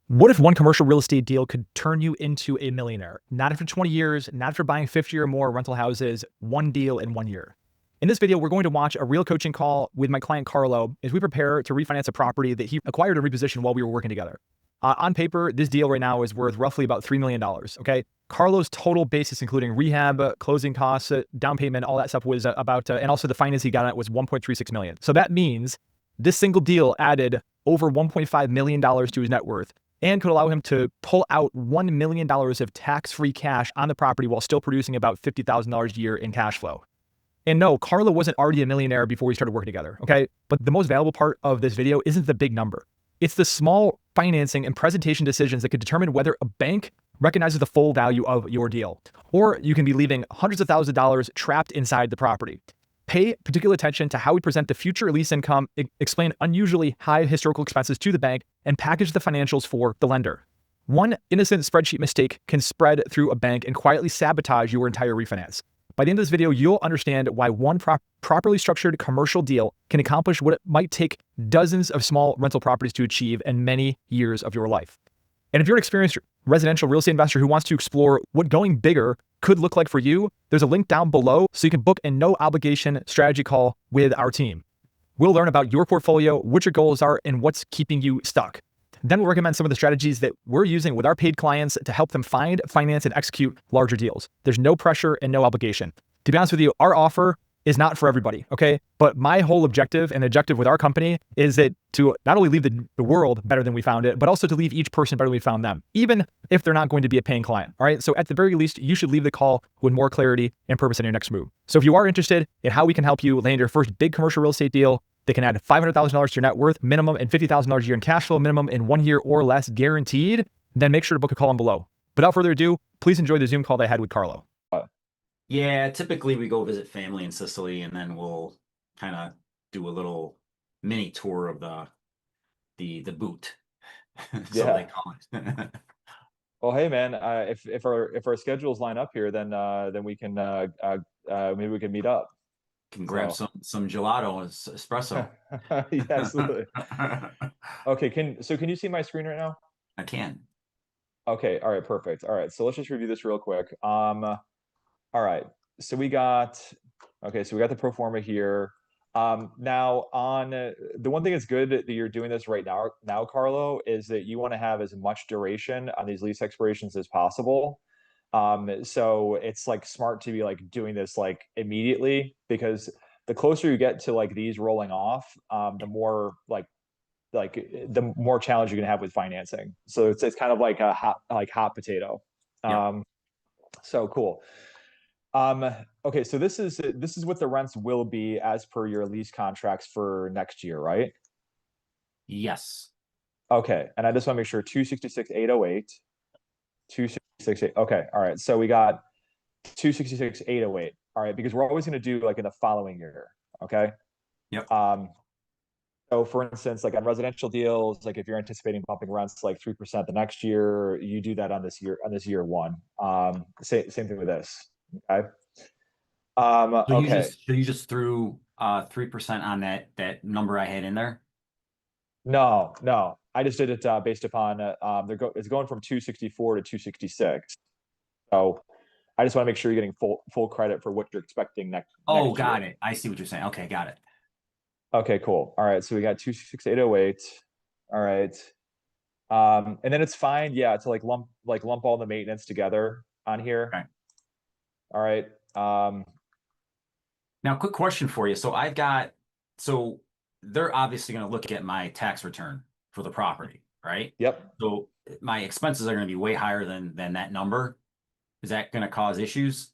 What if one commercial real estate deal could turn you into a millionaire? Not after 20 years, not after buying 50 or more rental houses, one deal in 1 year. In this video, we're going to watch a real coaching call with my client Carlo as we prepare to refinance a property that he acquired and repositioned while we were working together. On paper, this deal right now is worth roughly about $3 million. Okay. Carlo's total basis, including rehab, closing costs, down payment, all that stuff was and also the finance he got on it was 1.36 million. So that means this single deal added over $1.5 million to his net worth and could allow him to pull out $1 million of tax-free cash on the property while still producing about $50,000 a year in cash flow. And no, Carlo wasn't already a millionaire before we started working together, okay? But the most valuable part of this video isn't the big number. It's the small financing and presentation decisions that could determine whether a bank recognizes the full value of your deal. Or you can be leaving hundreds of thousands of dollars trapped inside the property. Pay particular attention to how we present the future lease income, explain unusually high historical expenses to the bank, and package the financials for the lender. One innocent spreadsheet mistake can spread through a bank and quietly sabotage your entire refinance. By the end of this video, you'll understand why one properly structured commercial deal can accomplish what it might take dozens of small rental properties to achieve in many years of your life. And if you're an experienced residential real estate investor who wants to explore what going bigger could look like for you, there's a link down below so you can book a no obligation strategy call with our team. We'll learn about your portfolio, what your goals are, and what's keeping you stuck. Then we'll recommend some of the strategies that we're using with our paid clients to help them find, finance, and execute larger deals. There's no pressure and no obligation. To be honest with you, our offer is not for everybody, okay? But my whole objective and objective with our company is that to not only leave the world better than we found it, but also to leave each person better than we found them, even if they're not going to be a paying client, all right? So at the very least, you should leave the call with more clarity and purpose in your next move. So if you are interested in how we can help you land your first big commercial real estate deal, they can add $500,000 to your net worth minimum and $50,000 a year in cash flow minimum in 1 year or less guaranteed, then make sure to book a call on below. Without further ado, please enjoy the Zoom call that I had with Carlo. Yeah, typically we go visit family in Sicily and then we'll kind of do a little mini tour of the boot. So Yeah. they call it. Well, hey man, if our schedules line up here, then we can maybe we can meet up. Can grab some gelato and espresso. Yeah, absolutely. Okay, can you see my screen right now? I can. Okay, all right, perfect. All right, so let's just review this real quick. All right, so we got the pro forma here. Now on the one thing that's good that you're doing this right now, Carlo, is that you want to have as much duration on these lease expirations as possible. So it's like smart to be like doing this like immediately, because the closer you get to like these rolling off, the more the more challenge you're gonna have with financing. So it's kind of like a hot potato. Yep. So cool. Okay, so this is what the rents will be as per your lease contracts for next year, right? Yes. Okay, and I just want to make sure 266,808, 266. Okay, all right. So we got 266,808. All right, because we're always going to do like in the following year. Okay. Yep. So for instance, like on residential deals, like if you're anticipating bumping rents like 3% the next year, you do that on this year one. Same thing with this. Okay. So Okay. you just threw 3% on that number I had in there? No, I just did it based upon it's going from 264 to 266. So I just want to make sure you're getting full credit for what you're expecting next. Oh, next got year. it. I see what you're saying. Okay, got it. Okay, cool. All right, so we got 26808. All right. And then it's fine, yeah, to like lump all the maintenance together on here. Okay. All right. Now, quick question for you. So they're obviously going to look at my tax return for the property, right? Yep. So my expenses are going to be way higher than that number. Is that going to cause issues?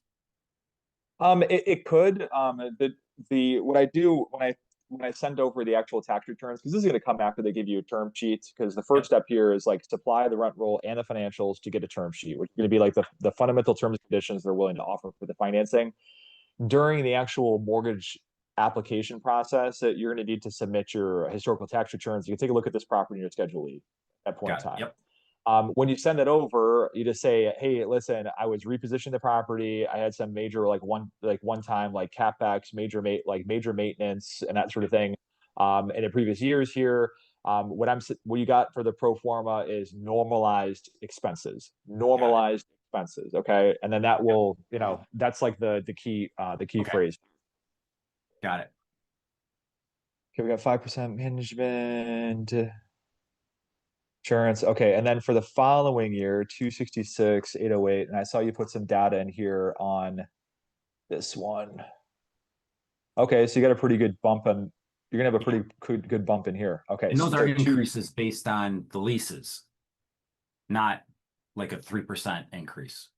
It could. What I do when I send over the actual tax returns, because this is going to come after they give you a term sheet, because the first step here is like supply the rent roll and the financials to get a term sheet, which is going to be like the fundamental terms and conditions they're willing to offer for the financing. During the actual mortgage application process, that you're going to need to submit your historical tax returns. You can take a look at this property in your Schedule E at that point in time. Yep. When you send that over, you just say, "Hey, listen, I was repositioning the property. I had some major one time like capex, major maintenance, and that sort of thing in the previous years here. What you got for the pro forma is normalized expenses. Normalized expenses. Okay. And then that will, that's like the key Okay. phrase. Got it. Okay, we got 5% management insurance. Okay, and then for the following year, 266, 808, and I saw you put some data in here on this one. Okay, so you got a pretty good bump on, you're gonna have a pretty good bump in here. Okay, And those so are increases based on the leases, not like a 3% increase.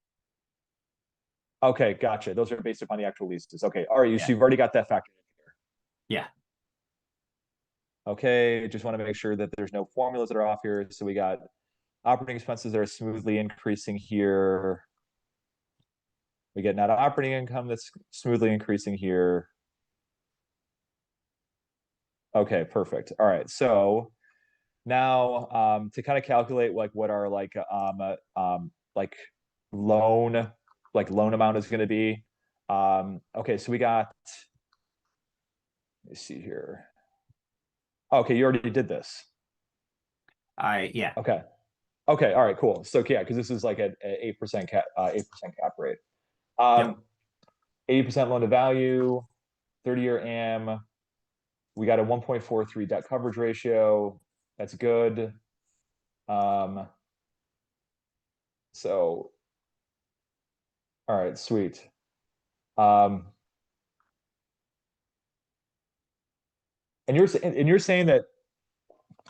Okay, gotcha. Those are based upon the actual leases. Okay, all right, so Yeah. you've already got that factored in here. Yeah. Okay, just want to make sure that there's no formulas that are off here. So we got operating expenses that are smoothly increasing here. We get net operating income that's smoothly increasing here. Okay, perfect. All right, so now to kind of calculate like what our like loan loan amount is going to be. Okay, so we got. Let me see here. Okay, you already did this. Yeah. Okay. Okay. All right. Cool. So yeah, because this is like an 8% cap 8% cap rate. Yep. 80% loan to value, 30-year AM. We got a 1.43 debt coverage ratio. That's good. So all right, sweet. And you're saying that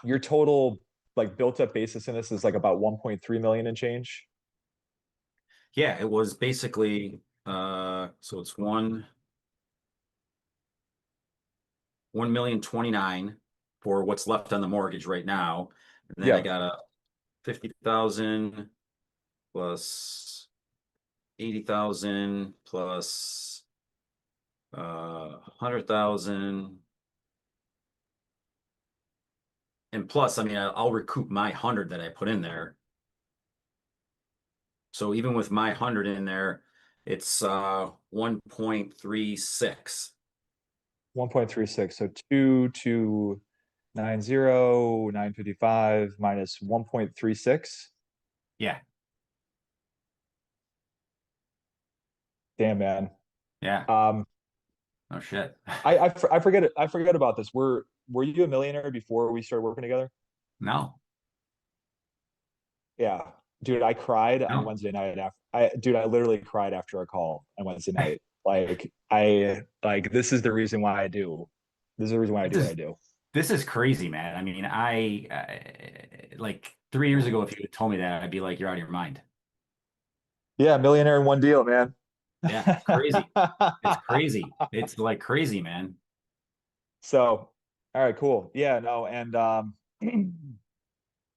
your total like built up basis in this is like about 1.3 million and change. Yeah, it was basically so it's 1,029,000 for what's left on the mortgage right now. And then I Yeah. got a 50,000 plus 80,000 plus 100,000. And plus, I mean, I'll recoup my 100 that I put in there. So even with my 100 in there, it's 1.36. 1.36. So 2,290,955 minus 1.36. Yeah. Damn, man. Yeah. Um, Oh shit. I forget about this. Were you a millionaire before we started working together? No. Yeah. Dude, I cried on No. Wednesday night I literally cried after our call on Wednesday night. This is the reason why I do. This is the reason why I do what I do. This is crazy, man. I mean, like 3 years ago, if you had told me that, I'd be like, you're out of your mind. Yeah, millionaire in one deal, man. Yeah, crazy. It's crazy. It's like crazy, man. So, all right, cool. Yeah, no, and all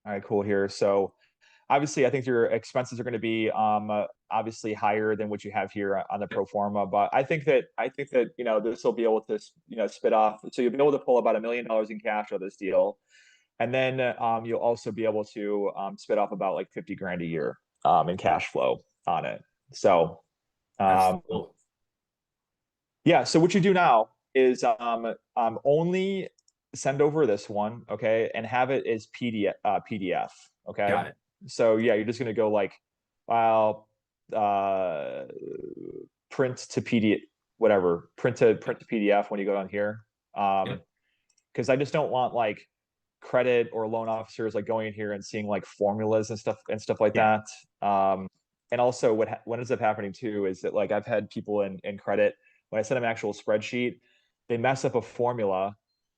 right, cool here. So, obviously, I think your expenses are going to be obviously higher than what you have here on the pro forma, but I think that this will be able to spit off. So you'll be able to pull about $1 million in cash out of this deal, and then you'll also be able to spit off about like 50 grand a year in cash flow on it. So That's um, cool. yeah. So what you do now is only send over this one, okay, and have it as PDF, okay. Got it. So yeah, you're just gonna go like, file, uh, print to PDF, whatever, print to PDF when you go down here. Yep. Because I just don't want like credit or loan officers like going in here and seeing like formulas and stuff like Yeah. that. And also what ends up happening too is that like I've had people in credit when I send them an actual spreadsheet, they mess up a formula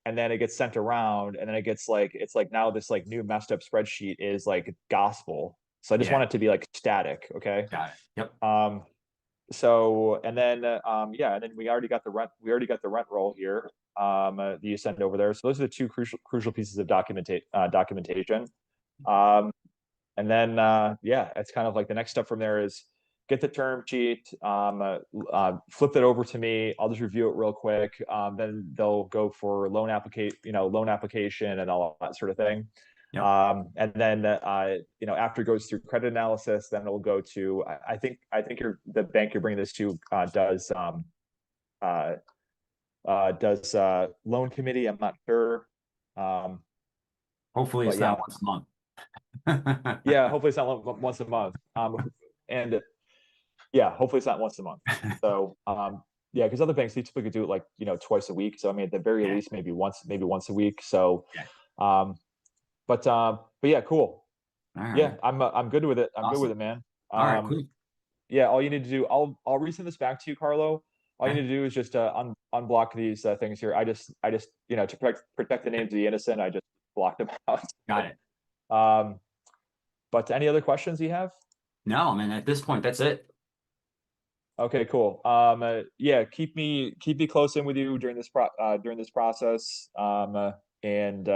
and then it gets sent around and then it gets like it's like now this like new messed up spreadsheet is like gospel. So I just Yeah. want it to be like static, okay? Got it. Yep. So and then yeah, and then we already got the rent roll here that you sent over there. So those are the two crucial pieces of documentation. Um, and then yeah, it's kind of like the next step from there is get the term sheet, flip that over to me. I'll just review it real quick. Then they'll go for loan application and all that sort of thing. Yep. And then after it goes through credit analysis, then it'll go to I think the bank you're bringing this to does loan committee. I'm not sure. Hopefully But it's yeah, not once a month. yeah, hopefully it's not once a month. And yeah, hopefully it's not once a month. So, yeah, because other banks, they typically do it like, twice a week. So I mean, at the very Yeah. least, maybe once a week. So, Yeah. but yeah, cool. All Yeah, right. I'm good with it. I'm good with Awesome. it, man. All right, cool. Yeah, all you need to do, I'll resend this back to you, Carlo. All you Okay. need to do is just unblock these things here. I just to protect the names of the innocent, I just blocked them out. Got it. But any other questions you have? No, man, at this point, that's it. Okay, cool. Yeah, keep me close in with you during this process. And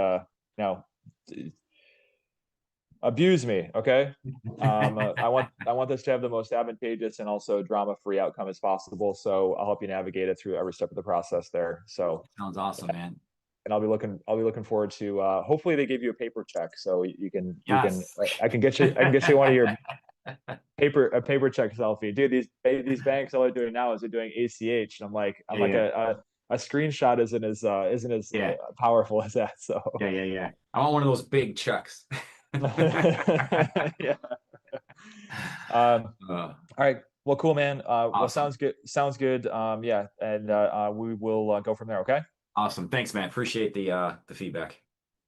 abuse me, okay? I want this to have the most advantageous and also drama-free outcome as possible. So I'll help you navigate it through every step of the process there. So, Sounds awesome, man. and I'll be looking forward to hopefully they give you a paper check so you can Yes. I can get you one of your paper check selfie. Dude, these banks, all they're doing now is they're doing ACH. And I'm like Yeah. a screenshot isn't as Yeah. powerful as that. So Yeah. I want one of those big checks. yeah. All right. Well, cool, man. Well, Awesome. Sounds good. Yeah, and we will go from there. Okay. Awesome. Thanks, man. Appreciate the feedback.